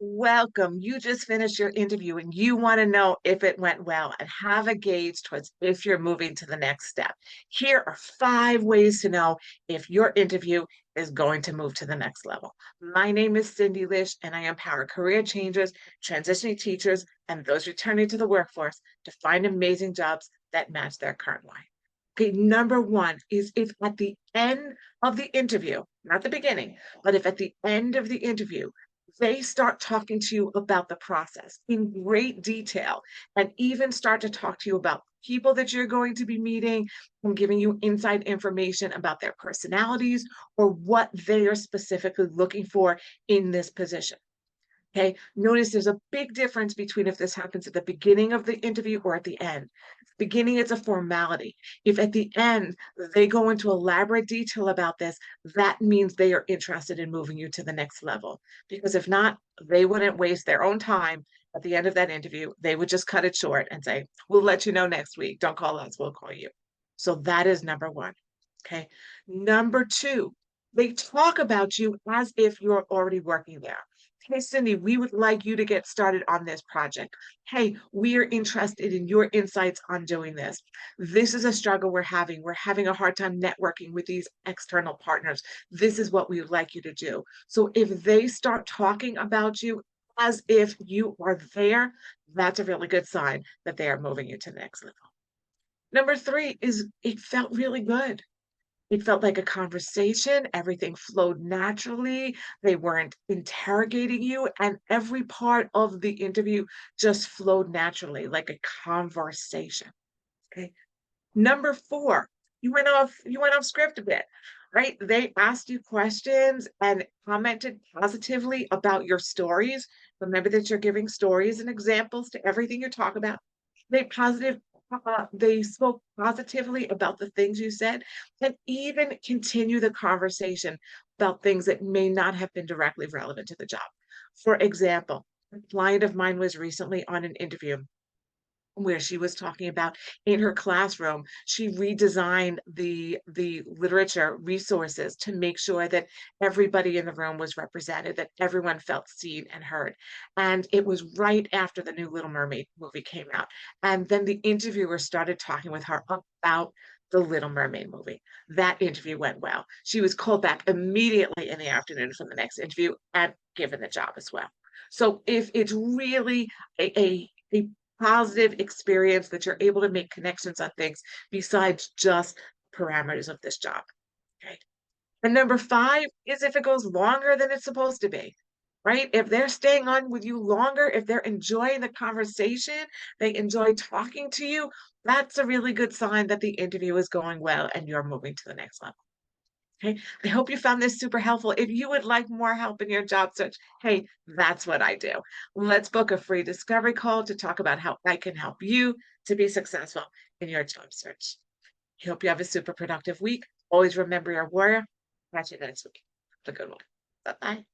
Welcome. You just finished your interview and you want to know if it went well and have a gauge towards if you're moving to the next step. Here are 5 ways to know if your interview is going to move to the next level. My name is Cindy Lish, and I empower career changers, transitioning teachers, and those returning to the workforce to find amazing jobs that match their current life. Okay, number one is if at the end of the interview, not the beginning, but if at the end of the interview, they start talking to you about the process in great detail and even start to talk to you about people that you're going to be meeting and giving you inside information about their personalities or what they are specifically looking for in this position. Okay, notice there's a big difference between if this happens at the beginning of the interview or at the end. Beginning, it's a formality. If at the end they go into elaborate detail about this, that means they are interested in moving you to the next level. Because if not, they wouldn't waste their own time at the end of that interview. They would just cut it short and say, "We'll let you know next week. Don't call us, we'll call you." So that is number one. Okay. Number two, they talk about you as if you're already working there. "Hey, Cindy, we would like you to get started on this project. Hey, we are interested in your insights on doing this. This is a struggle we're having. We're having a hard time networking with these external partners. This is what we would like you to do." So if they start talking about you as if you are there, that's a really good sign that they are moving you to the next level. Number three is it felt really good. It felt like a conversation, everything flowed naturally, they weren't interrogating you, and every part of the interview just flowed naturally, like a conversation, okay? Number 4, you went off script a bit, right? They asked you questions and commented positively about your stories. Remember that you're giving stories and examples to everything you talk about. They spoke positively about the things you said and even continue the conversation about things that may not have been directly relevant to the job. For example, a client of mine was recently on an interview where she was talking about in her classroom, she redesigned the literature resources to make sure that everybody in the room was represented, that everyone felt seen and heard. And it was right after the new Little Mermaid movie came out. And then the interviewer started talking with her about the Little Mermaid movie. That interview went well. She was called back immediately in the afternoon for the next interview and given the job as well. So if it's really a positive experience that you're able to make connections on things besides just parameters of this job. Okay. And number 5 is if it goes longer than it's supposed to be, right? If they're staying on with you longer, if they're enjoying the conversation, they enjoy talking to you, that's a really good sign that the interview is going well and you're moving to the next level. Okay. I hope you found this super helpful. If you would like more help in your job search, hey, that's what I do. Let's book a free discovery call to talk about how I can help you to be successful in your job search. I hope you have a super productive week. Always remember your warrior. Catch you next week. Have a good one. Bye bye.